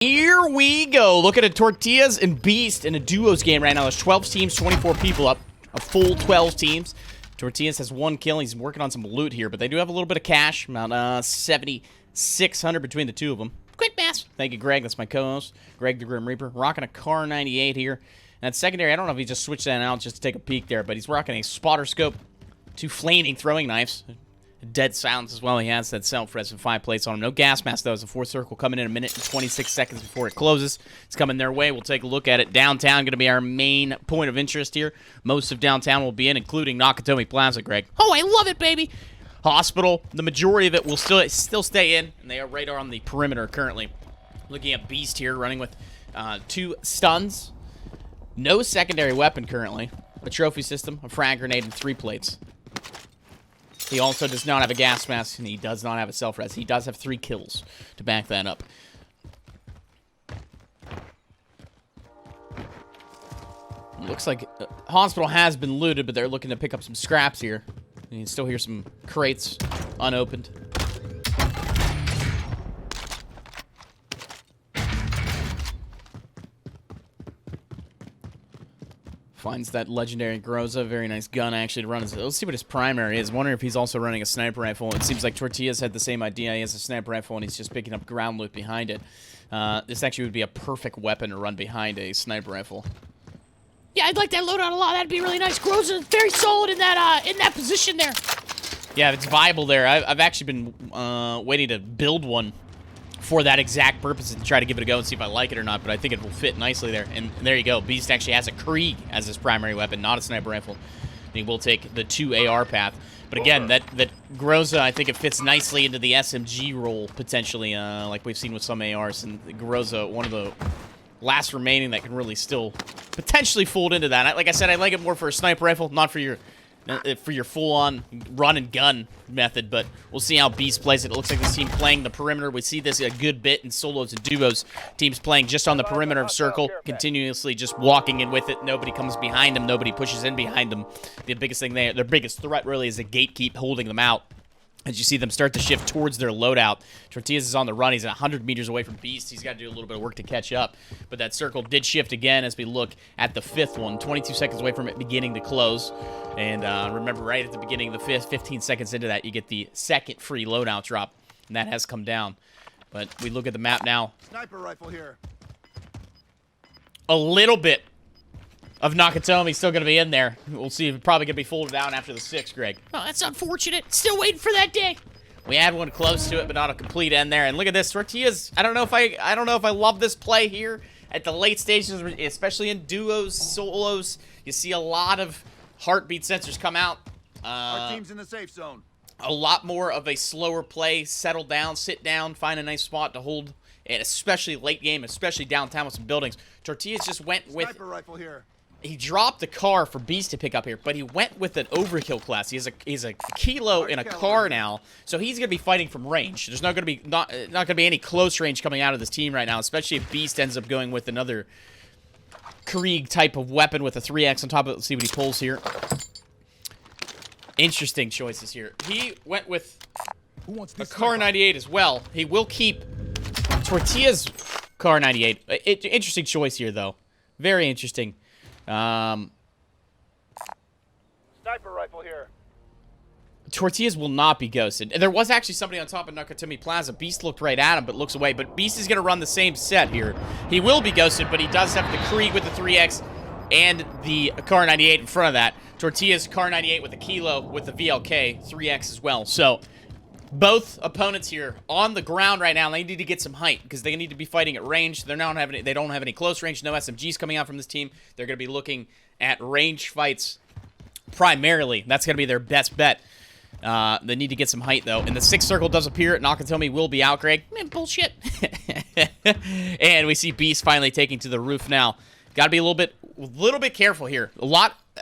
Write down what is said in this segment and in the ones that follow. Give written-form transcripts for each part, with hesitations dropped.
Here we go. Look at it. Tortillas and Beast in a duos game right now. There's 12 teams, 24 people up. A full 12 teams. Tortillas has 1 kill. He's working on some loot here, but they do have a little bit of cash. About 7,600 between the two of them. Quick mass. Thank you, Greg. That's my co-host. Greg the Grim Reaper. Rocking a Car 98 here. And secondary, I don't know if he just switched that out just to take a peek there, but he's rocking a spotter scope, 2 flaming throwing knives. Dead silence as well. He has that self-res with 5 plates on him. No gas mask, though. It's a 4th circle coming in a minute and 26 seconds before it closes. It's coming their way. We'll take a look at it. Downtown going to be our main point of interest here. Most of downtown will be in, including Nakatomi Plaza, Greg. Oh, I love it, baby! Hospital. The majority of it will still stay in, and they are right on the perimeter currently. Looking at Beast here, running with 2 stuns. No secondary weapon currently. A trophy system, a frag grenade, and 3 plates. He also does not have a gas mask, and he does not have a self-res. He does have 3 kills to back that up. Looks like Hospital has been looted, but they're looking to pick up some scraps here. You can still hear some crates unopened. Finds that legendary Groza. Very nice gun, actually, to run. Let's see what his primary is. Wondering if he's also running a sniper rifle. It seems like Tortillas had the same idea. He has a sniper rifle, and he's just picking up ground loot behind it. This actually would be a perfect weapon to run behind a sniper rifle. Yeah, I'd like that loadout a lot. That'd be really nice. Groza is very solid in that position there. Yeah, it's viable there. I've actually been waiting to build one for that exact purpose and try to give it a go and see if I like it or not, but I think it will fit nicely there. And there you go. Beast actually has a Krieg as his primary weapon, not a sniper rifle. And he will take the 2 AR path. But again, that Groza, I think it fits nicely into the SMG role, potentially, like we've seen with some ARs. And Groza, one of the last remaining that can really still potentially fold into that. Like I said, I like it more for a sniper rifle, not for your full-on run-and-gun method, but we'll see how Beast plays it. It looks like this team playing the perimeter. We see this a good bit in solos and duos. Teams playing just on the perimeter of circle, continuously just walking in with it. Nobody comes behind them. Nobody pushes in behind them. The biggest thing their biggest threat really is the gatekeep holding them out. As you see them start to shift towards their loadout. Tortillas is on the run. He's 100 meters away from Beast. He's got to do a little bit of work to catch up. But that circle did shift again as we look at the 5th one. 22 seconds away from it beginning to close. And remember, right at the beginning of the 5th, 15 seconds into that, you get the 2nd free loadout drop. And that has come down. But we look at the map now. Sniper rifle here. A little bit of Nakatomi still going to be in there. We'll see. Probably going to be folded down after the 6th, Greg. Oh, that's unfortunate. Still waiting for that day. We had one close to it, but not a complete end there. And look at this, Tortillas. I don't know if I love this play here at the late stages, especially in duos, solos. You see a lot of heartbeat sensors come out. Our team's in the safe zone. A lot more of a slower play. Settle down, sit down, find a nice spot to hold, and especially late game, especially downtown with some buildings. Tortillas just went with. Sniper rifle here. He dropped the car for Beast to pick up here, but he went with an overkill class. He's a kilo in a car now, so he's going to be fighting from range. There's not going to be any close range coming out of this team right now, especially if Beast ends up going with another Krieg type of weapon with a 3X on top of it. Let's see what he pulls here. Interesting choices here. He went with a Car 98 as well. He will keep Tortilla's Car 98. Interesting choice here, though. Very interesting. Sniper rifle here. Tortillas will not be ghosted. There was actually somebody on top of Nakatomi Plaza. Beast looked right at him, but looks away. But Beast is going to run the same set here. He will be ghosted, but he does have the Krieg with the 3X and the Car 98 in front of that. Tortillas, Car 98 with the Kilo with the VLK, 3X as well. So both opponents here on the ground right now. They need to get some height because they need to be fighting at range. They don't have any close range. No SMGs coming out from this team. They're going to be looking at range fights primarily. That's going to be their best bet. They need to get some height, though. And the 6th circle does appear. Nakatomi will be out, Greg. Man, bullshit. And we see Beast finally taking to the roof now. Got to be a little bit careful here.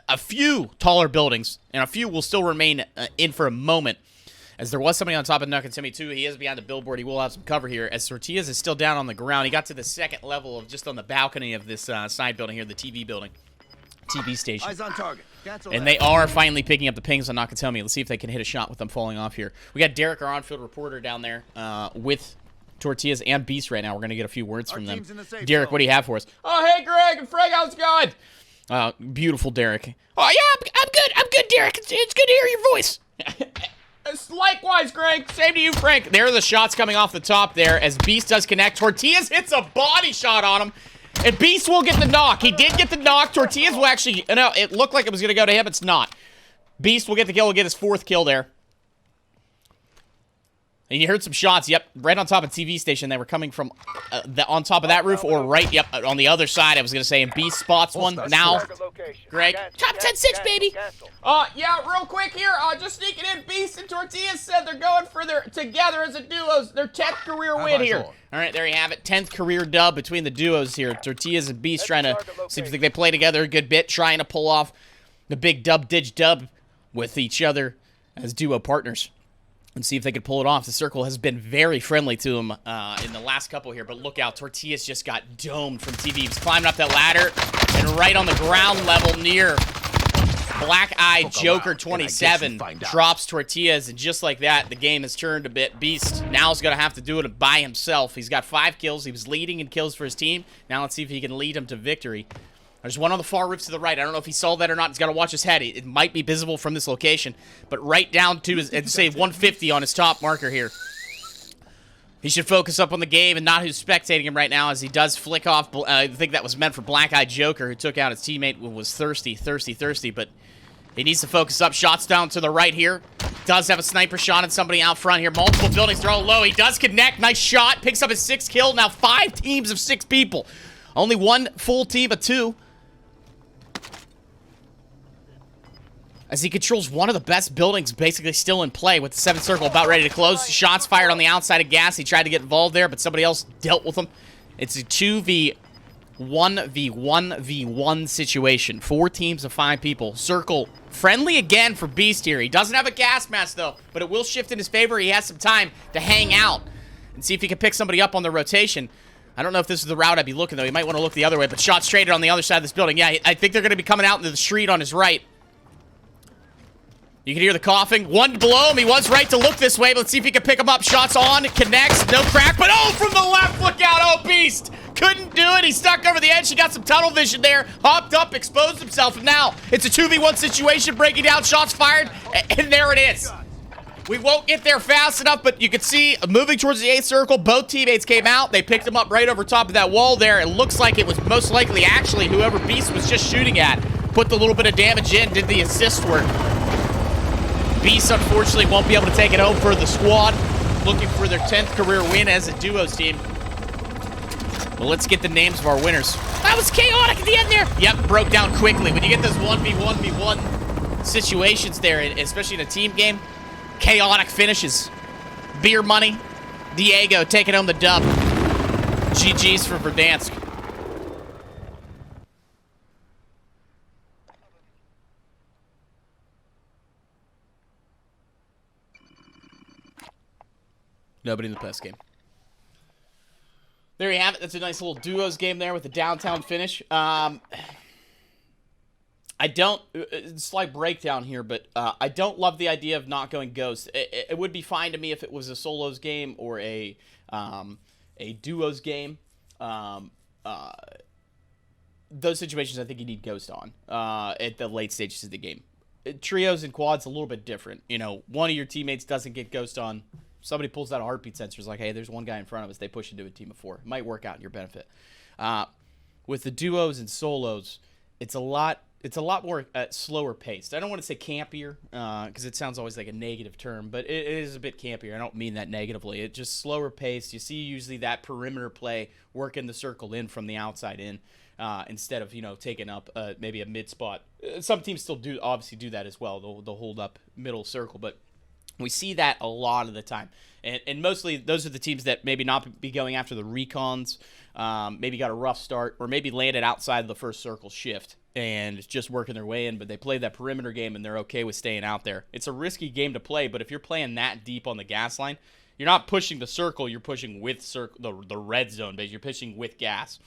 A few taller buildings, and a few will still remain in for a moment. As there was somebody on top of Nakatomi, too. He is behind the billboard. He will have some cover here. As Tortillas is still down on the ground. He got to the 2nd level of just on the balcony of this side building here, the TV building. TV station. Eyes on target. Cancel and that. they are finally picking up the pings on Nakatomi. Let's see if they can hit a shot with them falling off here. We got Derek, our on-field reporter, down there with Tortillas and Beast right now. We're going to get a few words from them. team's in the safe Derek, zone. what do you have for us? Oh, hey, Greg and Frank, how's it going? Beautiful, Derek. Oh, yeah, I'm good. I'm good, Derek. It's good to hear your voice. Likewise, Greg. Same to you, Frank. There are the shots coming off the top there as Beast does connect. Tortillas hits a body shot on him, and Beast will get the knock. He did get the knock. Tortillas will actually, no, it looked like it was going to go to him. It's not. Beast will get the kill. Will get his 4th kill there. And you heard some shots, yep, right on top of TV station. They were coming from on top of that roof or right, yep, on the other side, I was going to say. And Beast spots one now. Greg. Top 10-6, baby. Yeah, real quick here, just sneaking in. Beast and Tortillas said they're going for their together as a duos, their 10th career win here. All right, there you have it. 10th career dub between the duos here. Tortillas and Beast trying to, seems like they play together a good bit, trying to pull off the big dub with each other as duo partners. And see if they could pull it off. The circle has been very friendly to him in the last couple here, but look out. Tortillas just got domed from TV. He's climbing up that ladder, and right on the ground level near Black Eye Joker 27 drops Tortillas, and just like that, the game has turned a bit. Beast now is going to have to do it by himself. He's got 5 kills. He was leading in kills for his team. Now let's see if he can lead him to victory. There's one on the far roof to the right. I don't know if he saw that or not. He's got to watch his head. It might be visible from this location, but right down to his, and say 150 on his top marker here. He should focus up on the game and not who's spectating him right now as he does flick off. I think that was meant for Black Eye Joker, who took out his teammate, who was thirsty, but he needs to focus up. Shots down to the right here. Does have a sniper shot at somebody out front here. Multiple buildings, they're all low. He does connect. Nice shot. Picks up his 6th kill. Now 5 teams of 6 people. Only one full team of 2. As he controls one of the best buildings basically still in play with the 7th circle about ready to close. Shots fired on the outside of gas. He tried to get involved there, but somebody else dealt with him. It's a 2v1v1v1 situation. 4 teams of 5 people. Circle friendly again for Beast here. He doesn't have a gas mask, though, but it will shift in his favor. He has some time to hang out and see if he can pick somebody up on the rotation. I don't know if this is the route I'd be looking, though. He might want to look the other way, but shots traded on the other side of this building. Yeah, I think they're going to be coming out into the street on his right. You can hear the coughing. One below him. He was right to look this way, but let's see if he can pick him up. Shots on. Connects. No crack. But oh, from the left. Look out. Oh, Beast. Couldn't do it. He stuck over the edge. He got some tunnel vision there. Hopped up. Exposed himself. And now it's a 2v1 situation. Breaking down. Shots fired. And there it is. We won't get there fast enough, but you can see moving towards the 8th circle. Both teammates came out. They picked him up right over top of that wall there. It looks like it was most likely actually whoever Beast was just shooting at. Put the little bit of damage in. Did the assist work. Beast, unfortunately, won't be able to take it home for the squad. Looking for their 10th career win as a duos team. Well, let's get the names of our winners. That was chaotic at the end there. Yep, broke down quickly. When you get those 1v1v1 situations there, especially in a team game, chaotic finishes. Beer money, Diego taking home the dub. GG's for Verdansk. Nobody in the PES game. There you have it. That's a nice little duos game there with the downtown finish. I don't, slight breakdown here, but I don't love the idea of not going ghost. It would be fine to me if it was a solos game or a duos game. Those situations I think you need ghost on at the late stages of the game. Trios and quads a little bit different. You know, one of your teammates doesn't get ghost on. Somebody pulls out a heartbeat sensor, is like, hey, there's one guy in front of us. They push into a team of 4. It might work out in your benefit. With the duos and solos, it's a lot more slower paced. I don't want to say campier because it sounds always like a negative term, but it is a bit campier. I don't mean that negatively. It's just slower paced. You see usually that perimeter play working the circle in from the outside in instead of, you know, taking up maybe a mid spot. Some teams still do obviously do that as well. They'll hold up middle circle, but we see that a lot of the time. And mostly those are the teams that maybe not be going after the recons, maybe got a rough start, or maybe landed outside of the first circle shift and just working their way in, but they play that perimeter game and they're okay with staying out there. It's a risky game to play, but if you're playing that deep on the gas line, you're not pushing the circle, you're pushing with the red zone, basically. You're pushing with gas.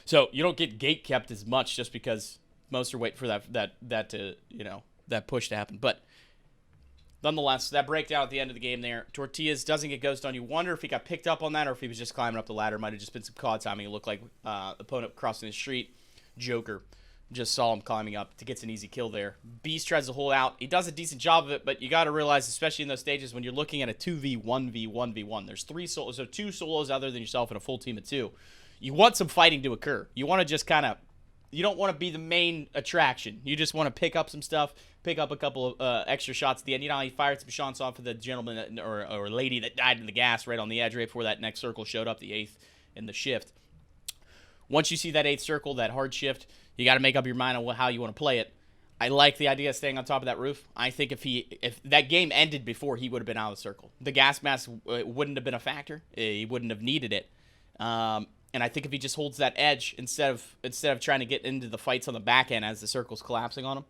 So you don't get gate kept as much just because most are waiting for that push to happen. But Nonetheless, that breakdown at the end of the game there, Tortillas doesn't get ghost on you. Wonder if he got picked up on that or if he was just climbing up the ladder. Might have just been some COD timing. It looked like opponent crossing the street. Joker just saw him climbing up to get an easy kill there. Beast tries to hold out. He does a decent job of it, but you got to realize, especially in those stages, when you're looking at a 2v1v1v1, there's 3 solos, so 2 solos other than yourself and a full team of 2. You want some fighting to occur. You want to just kind of, you don't want to be the main attraction. You just want to pick up some stuff, pick up a couple of extra shots at the end. You know how he fired some shots off for the gentleman or lady that died in the gas right on the edge right before that next circle showed up, the 8th in the shift. Once you see that 8th circle, that hard shift, you got to make up your mind on how you want to play it. I like the idea of staying on top of that roof. I think if that game ended before, he would have been out of the circle. The gas mask wouldn't have been a factor. He wouldn't have needed it. And I think if he just holds that edge instead of trying to get into the fights on the back end as the circle's collapsing on him,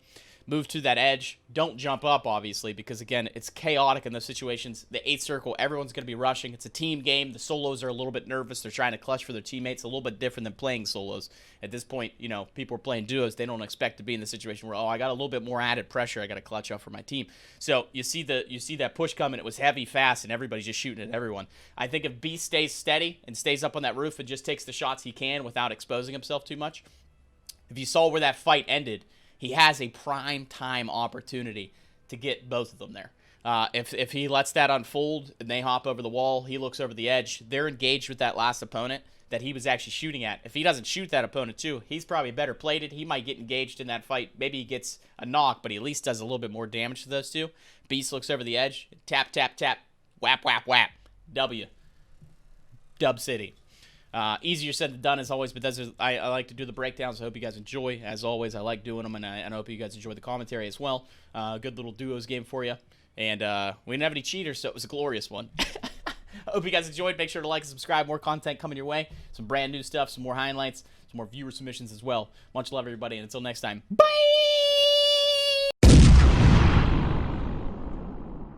move to that edge. Don't jump up, obviously, because, again, it's chaotic in those situations. The 8th circle, everyone's going to be rushing. It's a team game. The solos are a little bit nervous. They're trying to clutch for their teammates. A little bit different than playing solos. At this point, you know, people are playing duos. They don't expect to be in the situation where, oh, I got a little bit more added pressure. I got to clutch up for my team. So you see that push coming. It was heavy, fast, and everybody's just shooting at everyone. I think if Beast stays steady and stays up on that roof and just takes the shots he can without exposing himself too much, if you saw where that fight ended, he has a prime time opportunity to get both of them there. If he lets that unfold and they hop over the wall, he looks over the edge, they're engaged with that last opponent that he was actually shooting at. If he doesn't shoot that opponent too, he's probably better plated. He might get engaged in that fight. Maybe he gets a knock, but he at least does a little bit more damage to those two. Beast looks over the edge. Tap, tap, tap. Whap, whap, whap. W. Dub City. Easier said than done as always, but I like to do the breakdowns. I hope you guys enjoy. As always, I like doing them, and I hope you guys enjoy the commentary as well. Good little duos game for you. And we didn't have any cheaters, so it was a glorious one. I hope you guys enjoyed. Make sure to like and subscribe. More content coming your way. Some brand new stuff, some more highlights, some more viewer submissions as well. Much love, everybody, and until next time, bye!